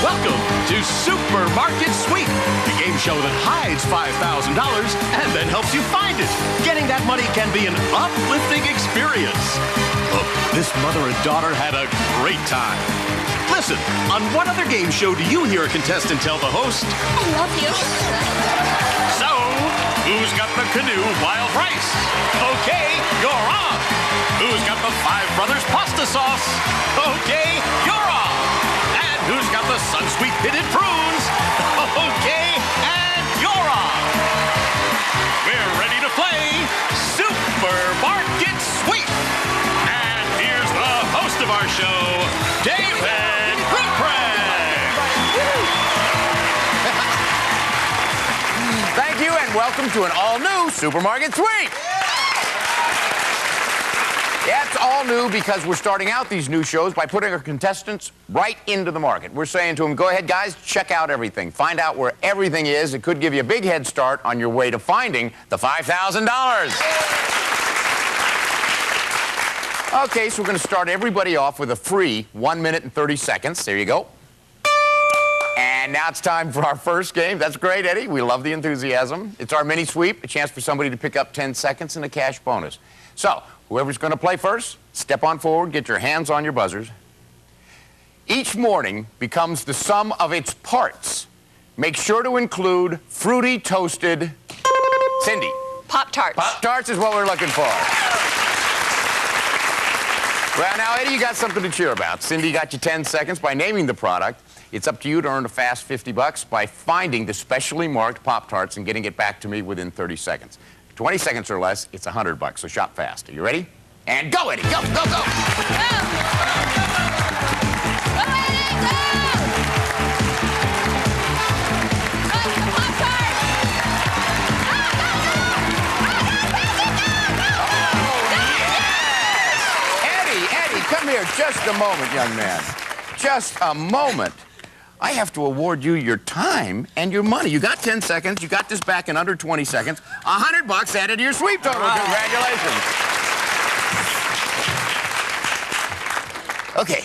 Welcome to Supermarket Sweep, the game show that hides $5,000 and then helps you find it. Getting that money can be an uplifting experience. Look, this mother and daughter had a great time. Listen, on what other game show do you hear a contestant tell the host, I love you? "So, who's got the canoe wild rice? Okay, you're on. Who's got the Five Brothers pasta sauce? Okay, you're on. And who's got the Sunsweet pitted prunes? Okay, and you're on. We're ready to play Supermarket Sweep. And here's the host of our show, David Ruprecht." Thank you, and welcome to an all-new Supermarket Sweep. Yeah, it's all new because we're starting out these new shows by putting our contestants right into the market. We're saying to them, go ahead, guys, check out everything. Find out where everything is. It could give you a big head start on your way to finding the $5,000. Okay, so we're going to start everybody off with a free 1 minute and 30 seconds. There you go. And now it's time for our first game. That's great, Eddie. We love the enthusiasm. It's our mini sweep, a chance for somebody to pick up 10 seconds and a cash bonus. So, whoever's going to play first, step on forward, get your hands on your buzzers. Each morning becomes the sum of its parts. Make sure to include fruity toasted... Cindy. Pop-Tarts. Pop-Tarts is what we're looking for. Well, now, Eddie, you got something to cheer about. Cindy got you 10 seconds by naming the product. It's up to you to earn a fast $50 by finding the specially marked Pop-Tarts and getting it back to me within 30 seconds. 20 seconds or less, it's $100, so shop fast. Are you ready? And go, Eddie. Go, go, go. Go! Go, Eddie, go! Go, Pop-Tart! Eddie, come here just a moment, young man. Just a moment. I have to award you your time and your money. You got 10 seconds. You got this back in under 20 seconds. $100 added to your sweep total. Congratulations. Okay,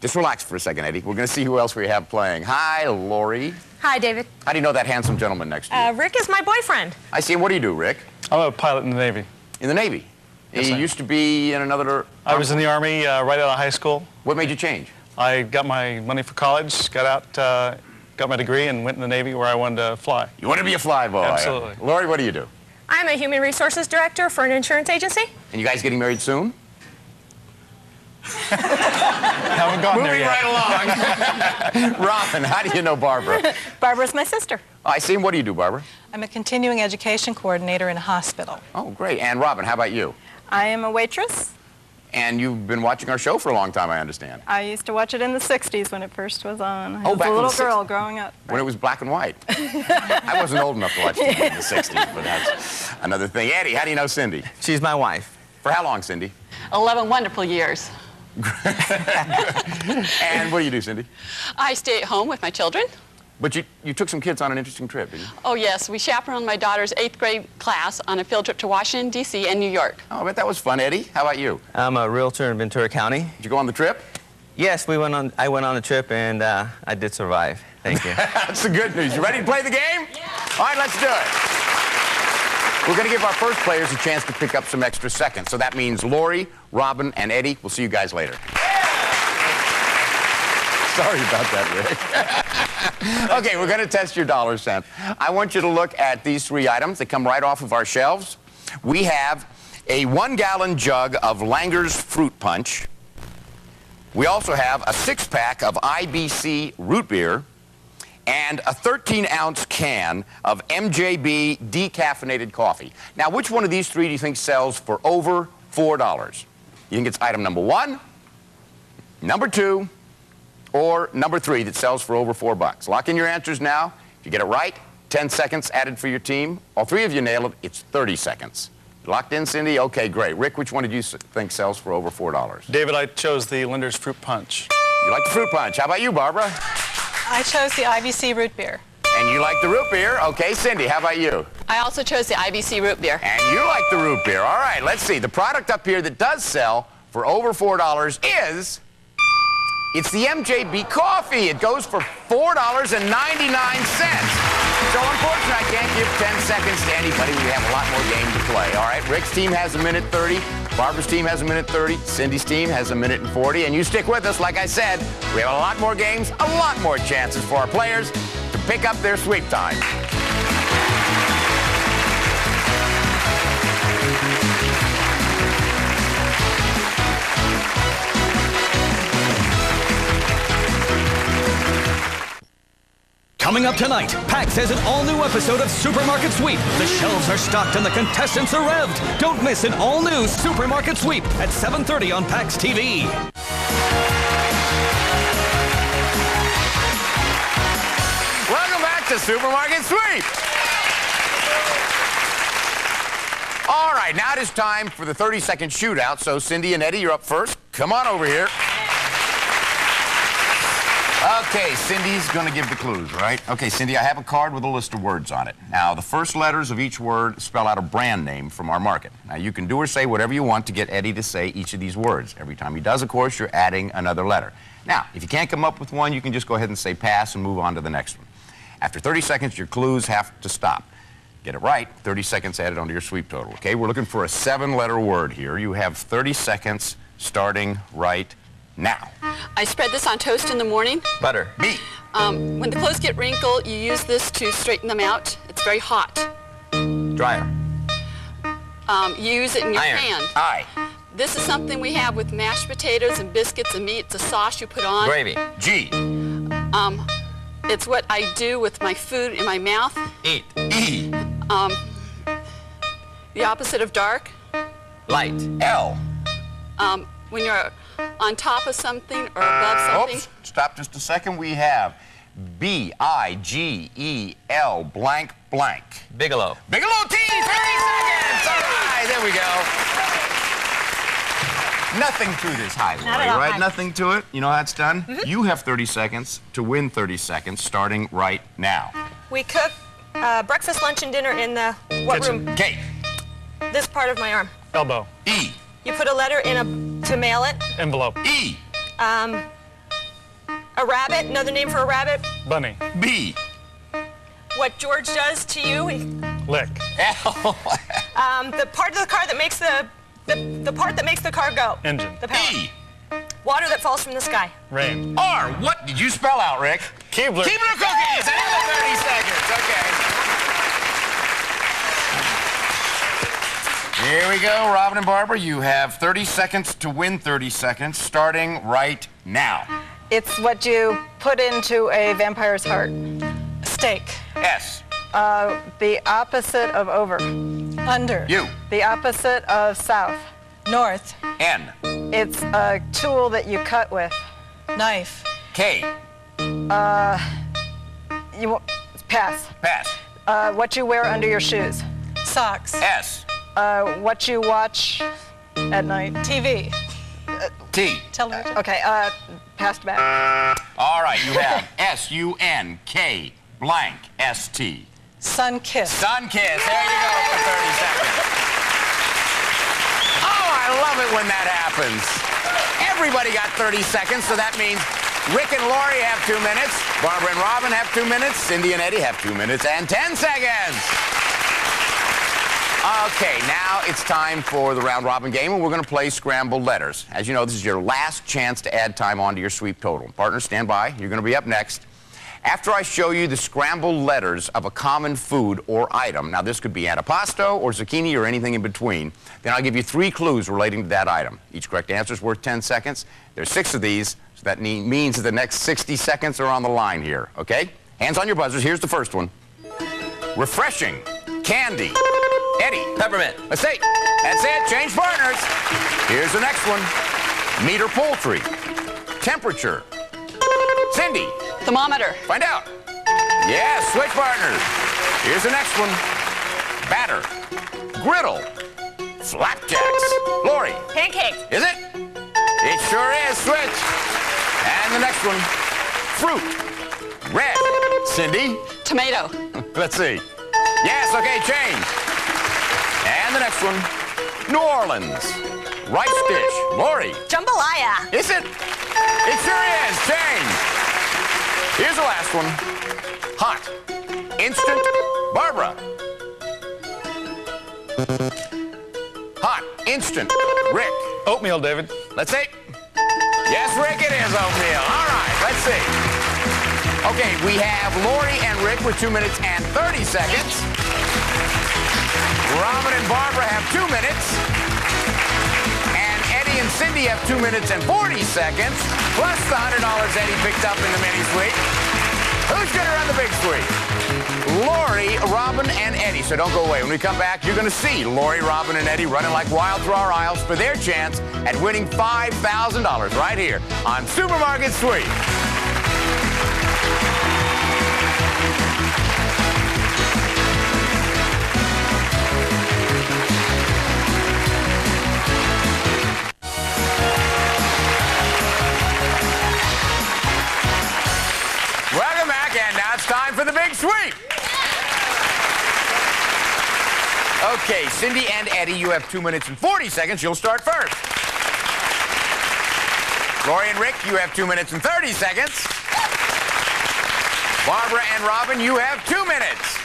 just relax for a second, Eddie. We're going to see who else we have playing. Hi, Lori. Hi, David. How do you know that handsome gentleman next to you? Rick is my boyfriend. I see him. What do you do, Rick? I'm a pilot in the Navy. In the Navy? Yes, You sir. used to be in another... I was in the Army right out of high school. What made you change? I got my money for college, got out, got my degree, and went in the Navy where I wanted to fly. You want to be a fly boy. Absolutely. Lori, what do you do? I'm a human resources director for an insurance agency. And you guys getting married soon? Haven't gotten there Moving yet. right along. Robin, how do you know Barbara? Barbara's my sister. Oh, I see him. What do you do, Barbara? I'm a continuing education coordinator in a hospital. Oh, great. And Robin, how about you? I am a waitress. And you've been watching our show for a long time, I understand. I used to watch it in the 60s when it first was on. I Oh, was back a in the little 60s. girl growing up. When it was black and white. I wasn't old enough to watch TV in the 60s, but that's another thing. Eddie, how do you know Cindy? She's my wife. For how long, Cindy? 11 wonderful years. And what do you do, Cindy? I stay at home with my children. But you took some kids on an interesting trip, didn't you? Oh, yes, we chaperoned my daughter's 8th grade class on a field trip to Washington, D.C. and New York. Oh, I bet that was fun. Eddie, how about you? I'm a realtor in Ventura County. Did you go on the trip? Yes, I went on the trip, and I did survive. Thank you. That's the good news. You ready to play the game? Yeah. All right, let's do it. We're going to give our first players a chance to pick up some extra seconds. So that means Lori, Robin, and Eddie. We'll see you guys later. Sorry about that, Rick. Okay, we're going to test your dollar sense. I want you to look at these three items that come right off of our shelves. We have a 1-gallon jug of Langer's Fruit Punch. We also have a 6-pack of IBC root beer and a 13-ounce can of MJB decaffeinated coffee. Now, which one of these three do you think sells for over $4? You think it's item number 1, number 2, or number 3 that sells for over $4? Lock in your answers now. If you get it right, 10 seconds added for your team. All three of you nail it, it's 30 seconds. Locked in, Cindy? Okay, great. Rick, which one did you think sells for over $4? David, I chose the Linder's Fruit Punch. You like the fruit punch. How about you, Barbara? I chose the IBC root beer. And you like the root beer. Okay, Cindy, how about you? I also chose the IBC root beer. And you like the root beer. All right, let's see. The product up here that does sell for over $4 is It's the MJB coffee. It goes for $4.99. So unfortunately, I can't give 10 seconds to anybody. We have a lot more game to play. All right, Rick's team has 1:30. Barbara's team has 1:30. Cindy's team has 1:40. And you stick with us. Like I said, we have a lot more games, a lot more chances for our players to pick up their sweep time. Coming up tonight, PAX has an all-new episode of Supermarket Sweep. The shelves are stocked and the contestants are revved. Don't miss an all-new Supermarket Sweep at 7:30 on PAX TV. Welcome back to Supermarket Sweep. All right, now it is time for the 30-second shootout. So Cindy and Eddie, you're up first. Come on over here. Okay, Cindy's going to give the clues, right? Okay, Cindy, I have a card with a list of words on it. Now, the first letters of each word spell out a brand name from our market. Now, you can do or say whatever you want to get Eddie to say each of these words. Every time he does, of course, you're adding another letter. Now, if you can't come up with one, you can just go ahead and say pass and move on to the next one. After 30 seconds, your clues have to stop. Get it right, 30 seconds added onto your sweep total. Okay, we're looking for a 7-letter word here. You have 30 seconds starting right now. I spread this on toast in the morning. Butter. B. When the clothes get wrinkled, you use this to straighten them out. It's very hot. Dryer. You use it in your Iron. hand. I. This is something we have with mashed potatoes and biscuits and meat. It's a sauce you put on. Gravy. G. It's what I do with my food in my mouth. Eat. E. The opposite of dark. Light. L. When you're on top of something or above something. Oops, stop just a second. We have B-I-G-E-L blank blank. Bigelow. Bigelow tea, 30 seconds. All right, there we go. Nothing to this high, Lori, all right? high. Nothing to it. You know how it's done? You have 30 seconds to win 30 seconds starting right now. We cook breakfast, lunch, and dinner in the what Kitchen. room? K. This part of my arm. Elbow. E. You put a letter in to mail it. Envelope. E. A rabbit. Another name for a rabbit. Bunny. B. What George does to you. Lick. L. The part of the car that makes the part that makes the car go. Engine. The power. E. Water that falls from the sky. Rain. R. What did you spell out, Rick? Keebler. Keebler cookies. Another 30 seconds. Okay. Here we go, Robin and Barbara. You have 30 seconds to win 30 seconds, starting right now. It's what you put into a vampire's heart. Steak. S. The opposite of over. Under. U. The opposite of south. North. N. It's a tool that you cut with. Knife. K. Pass. Pass. What you wear under your shoes. Socks. S. What you watch at night. TV. T. Television. Okay, passed back. All right, you have S-U-N-K blank S-T. Sun kiss. Sun kiss. There you go for 30 seconds. Oh, I love it when that happens. Everybody got 30 seconds, so that means Rick and Lori have 2 minutes, Barbara and Robin have 2 minutes, Cindy and Eddie have 2 minutes and 10 seconds. Okay, now it's time for the round robin game, and we're going to play scrambled letters. As you know, this is your last chance to add time onto your sweep total. Partners, stand by. You're going to be up next. After I show you the scrambled letters of a common food or item, now this could be antipasto or zucchini or anything in between, then I'll give you 3 clues relating to that item. Each correct answer is worth 10 seconds. There's 6 of these, so that means that the next 60 seconds are on the line here, okay? Hands on your buzzers. Here's the first one. Refreshing. Candy. Eddie. Peppermint. Let's see. That's it. Change partners. Here's the next one. Meat or poultry. Temperature. Cindy. Thermometer. Find out. Yes, switch partners. Here's the next one. Batter. Griddle. Flapjacks. Lori. Pancakes. Is it? It sure is. Switch. And the next one. Fruit. Red. Cindy. Tomato. Let's see. Yes, okay, change. And the next one. New Orleans. Rice dish. Lori. Jambalaya. Is it? It sure is. Change. Here's the last one. Hot. Instant. Barbara. Hot. Instant. Rick. Oatmeal, David. Let's see. Yes, Rick, it is oatmeal. All right, let's see. Okay, we have Lori and Rick with 2 minutes and 30 seconds. Robin and Barbara have 2 minutes. And Eddie and Cindy have 2 minutes and 40 seconds, plus the $100 Eddie picked up in the mini suite. Who's going to run the big suite? Lori, Robin, and Eddie. So don't go away. When we come back, you're going to see Lori, Robin, and Eddie running like wild through our aisles for their chance at winning $5,000 right here on Supermarket Suite. Welcome back, and now it's time for the big sweep. Okay, Cindy and Eddie, you have 2 minutes and 40 seconds. You'll start first. Lori and Rick, you have 2 minutes and 30 seconds. Barbara and Robin, you have 2 minutes.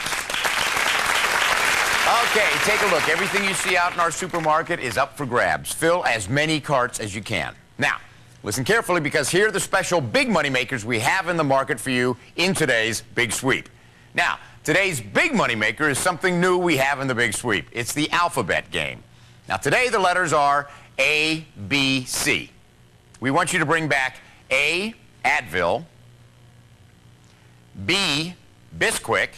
Okay, take a look. Everything you see out in our supermarket is up for grabs. Fill as many carts as you can. Now, listen carefully, because here are the special big money makers we have in the market for you in today's Big Sweep. Now, today's big money maker is something new we have in the Big Sweep. It's the alphabet game. Now, today the letters are A, B, C. We want you to bring back A, Advil, B, Bisquick,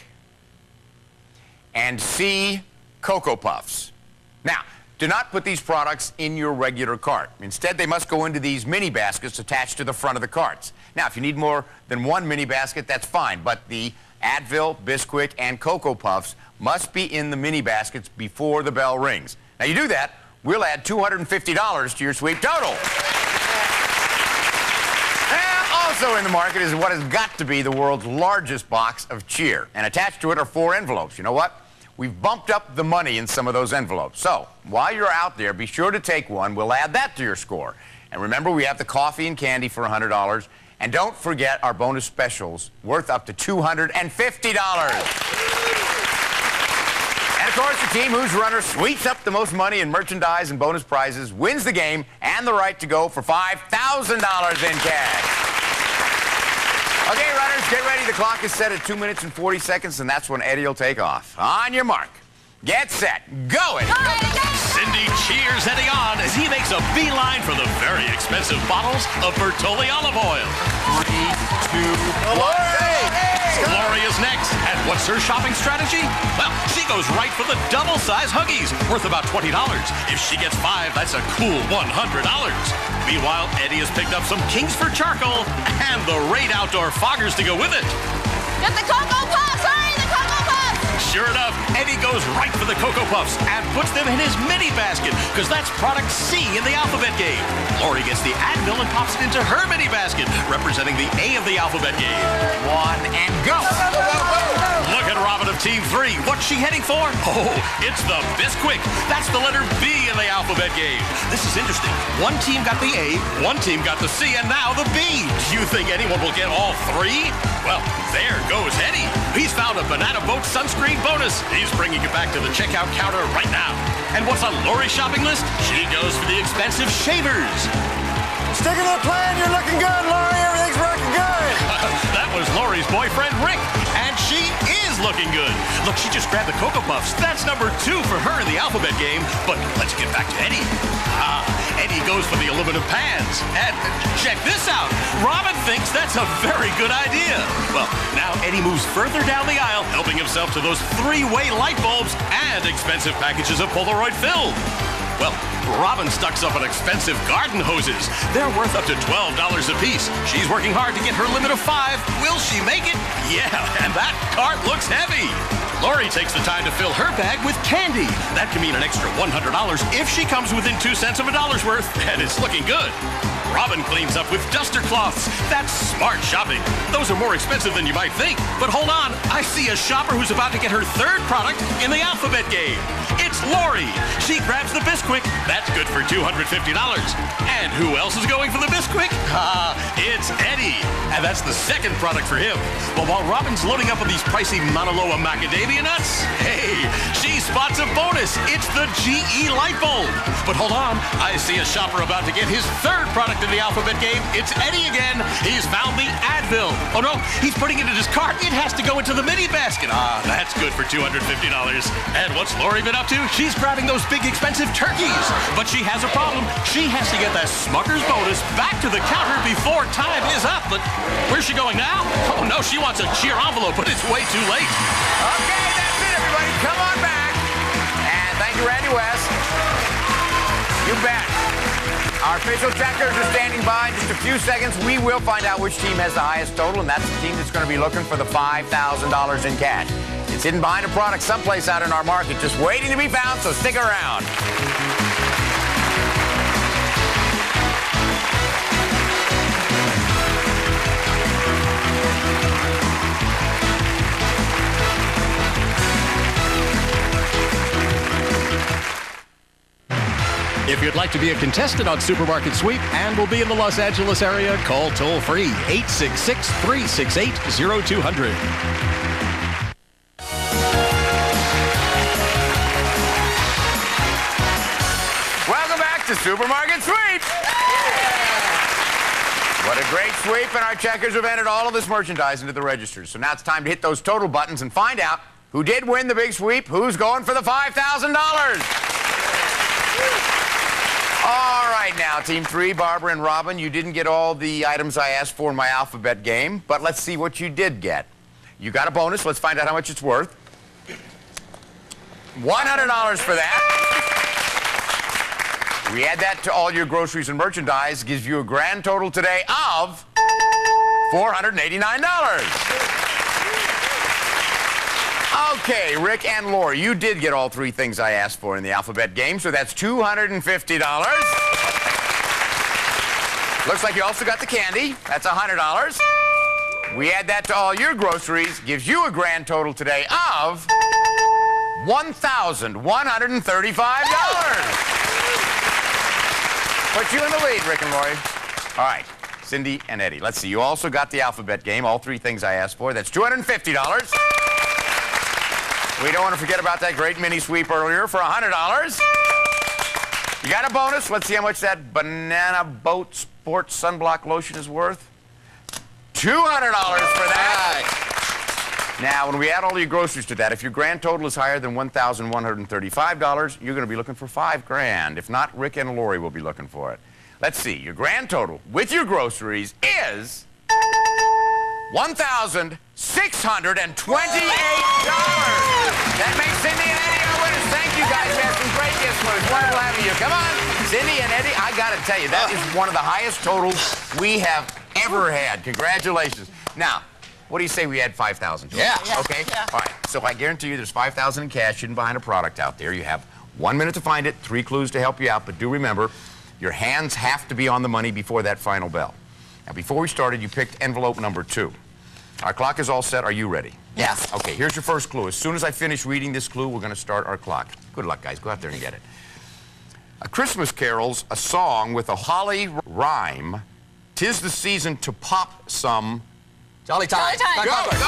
and C, Cocoa Puffs. Now, do not put these products in your regular cart. Instead, they must go into these mini baskets attached to the front of the carts. Now, if you need more than one mini basket, that's fine, but the Advil, Bisquick, and Cocoa Puffs must be in the mini baskets before the bell rings. Now, you do that, we'll add $250 to your sweep total. And also in the market is what has got to be the world's largest box of cheer. And attached to it are 4 envelopes. You know what? We've bumped up the money in some of those envelopes. So, while you're out there, be sure to take one. We'll add that to your score. And remember, we have the coffee and candy for $100. And don't forget our bonus specials worth up to $250. And of course, the team whose runner sweeps up the most money in merchandise and bonus prizes wins the game and the right to go for $5,000 in cash. Okay, runners, get ready. The clock is set at 2 minutes and 40 seconds, and that's when Eddie will take off. On your mark. Get set. Go, Eddie. Cindy cheers Eddie on as he makes a beeline for the very expensive bottles of Bertolli olive oil. 3, 2, 1. Lori is next, and what's her shopping strategy? Well, she goes right for the double-size Huggies, worth about $20. If she gets 5, that's a cool $100. Meanwhile, Eddie has picked up some Kingsford charcoal and the Raid Outdoor foggers to go with it. Get the Cocoa Puffs! Hurry, the Cocoa Puffs! Sure enough, Eddie goes right for the Cocoa Puffs and puts them in his mini basket, because that's product C in the alphabet game. Lori gets the Advil and pops it into her mini basket, representing the A of the alphabet game. 1 and go. Look at Robin of Team 3. What's she heading for? Oh, it's the Bisquick. That's the letter B in the alphabet game. This is interesting. One team got the A, one team got the C, and now the B. Do you think anyone will get all 3? Well, there goes Eddie. He's found a Banana Boat sunscreen bonus. He's bringing it back to the checkout counter right now. And what's on Lori's shopping list? She goes for the expensive shavers. Sticking to the plan, you're looking good, Lori. Everything's working good. That was Lori's boyfriend, Rick, and she is looking good. Look, she just grabbed the Cocoa Puffs. That's number 2 for her in the alphabet game. But let's get back to Eddie. Eddie goes for the aluminum pans. And check this out. Robin thinks that's a very good idea. Well, now Eddie moves further down the aisle, helping himself to those 3-way light bulbs and expensive packages of Polaroid film. Well, Robin stocks up on expensive garden hoses. They're worth up to $12 a piece. She's working hard to get her limit of 5. Will she make it? Yeah, and that cart looks heavy. Lori takes the time to fill her bag with candy. That can mean an extra $100 if she comes within 2 cents of a dollar's worth, and it's looking good. Robin cleans up with duster cloths. That's smart shopping. Those are more expensive than you might think. But hold on, I see a shopper who's about to get her third product in the alphabet game. It's Lori. She grabs the Bisquick. That's good for $250. And who else is going for the Bisquick? It's Eddie. And that's the second product for him. But while Robin's loading up on these pricey Mauna Loa macadamia nuts, hey, she spots a bonus. It's the GE light bulb. But hold on, I see a shopper about to get his third product in the alphabet game. It's Eddie again. He's found the Advil. Oh no, he's putting it in his cart. It has to go into the mini basket. That's good for $250. And what's Lori been up to? She's grabbing those big expensive turkeys. But she has a problem. She has to get that Smucker's bonus back to the counter before time is up. But where's she going now? Oh no, she wants a cheer envelope, but it's way too late. Okay, that's it, everybody. Come on back. And thank you, Randy West. You bet. Our official checkers are standing by in just a few seconds. We will find out which team has the highest total, and that's the team that's going to be looking for the $5,000 in cash. It's hidden behind a product someplace out in our market, just waiting to be found, so stick around. If you'd like to be a contestant on Supermarket Sweep and will be in the Los Angeles area, call toll-free 866-368-0200. Welcome back to Supermarket Sweep. What a great sweep, and our checkers have entered all of this merchandise into the registers. So now it's time to hit those total buttons and find out who did win the big sweep, who's going for the $5,000. All right, now, Team 3, Barbara and Robin, you didn't get all the items I asked for in my alphabet game, but let's see what you did get. You got a bonus. Let's find out how much it's worth. $100 for that. We add that to all your groceries and merchandise, gives you a grand total today of $489. Okay, Rick and Lori, you did get all three things I asked for in the alphabet game, so that's $250. Looks like you also got the candy. That's $100. We add that to all your groceries, gives you a grand total today of $1,135. Put you in the lead, Rick and Lori. All right, Cindy and Eddie. Let's see, you also got the alphabet game, all three things I asked for. That's $250. We don't want to forget about that great mini sweep earlier for $100. You got a bonus. Let's see how much that Banana Boat Sports Sunblock Lotion is worth. $200 for that. Now, when we add all your groceries to that, if your grand total is higher than $1,135, you're going to be looking for $5,000. If not, Rick and Lori will be looking for it. Let's see. Your grand total with your groceries is $1,628. That makes Cindy and Eddie our winners. Thank you guys. We have some great gifts for us. Wonderful having you. Come on, Cindy and Eddie. I got to tell you, that is one of the highest totals we have ever had. Congratulations. Now, what do you say we add 5,000 to it? Yeah. Okay. Yeah. All right. So I guarantee you there's 5,000 in cash hidden behind a product out there. You have 1 minute to find it, 3 clues to help you out, but do remember, your hands have to be on the money before that final bell. Now, before we started, you picked envelope number 2. Our clock is all set. Are you ready? Yes. Okay, here's your first clue. As soon as I finish reading this clue, we're going to start our clock. Good luck, guys. Go out there and get it. A Christmas Carol's a song with a holly rhyme. 'Tis the season to pop some... Jolly time. Jolly time. Go, go, go!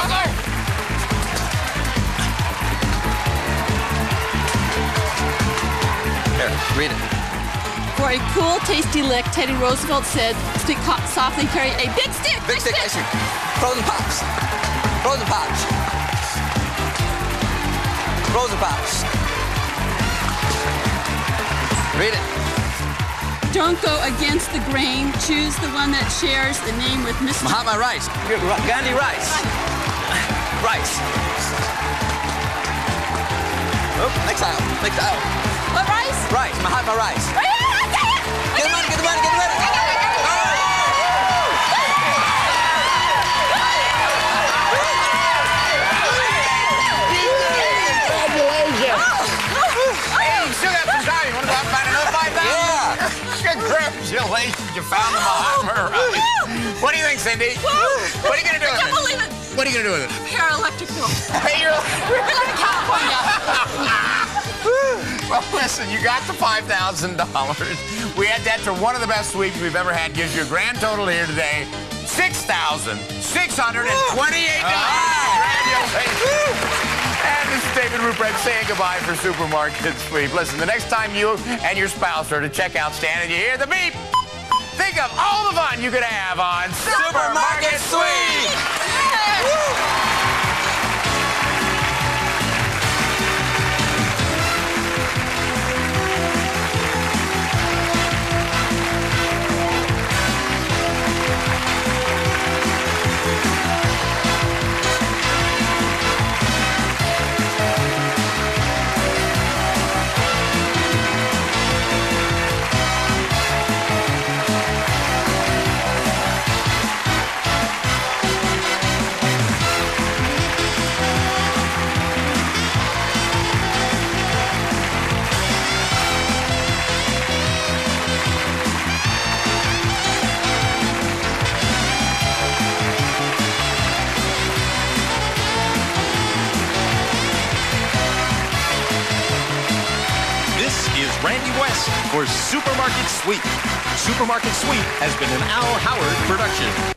Here, read it. For a cool, tasty lick, Teddy Roosevelt said, "Stick softly, carry a big stick." Big stick ice cream. Frozen Pops. Frozen Pops. Frozen Pops. Read it. Don't go against the grain. Choose the one that shares the name with Mr. Mahatma Rice. Gandhi Rice. Rice. Oh, next aisle. Next aisle. What rice? Rice. Mahatma Rice. Oh, yeah, I got it! Get the money, get the money, get the money. Hey, you still got some time. You want to go out and find another 5,000? Yeah. Congratulations. You found the Mahatma. Right. What do you think, Cindy? What are you going to do with it? I can't believe it. What are you going to do with it? Pay our electric bill. Pay your... We live in California. Well, listen, you got the $5,000. We had that to one of the best sweeps we've ever had. Gives you a grand total here today, $6,628. Congratulations. And this is David Ruprecht saying goodbye for Supermarket Sweep. Listen, the next time you and your spouse are at a checkout stand and you hear the beep, think of all the fun you could have on Supermarket Sweep. Randy West for Supermarket Sweep. Supermarket Sweep has been an Al Howard production.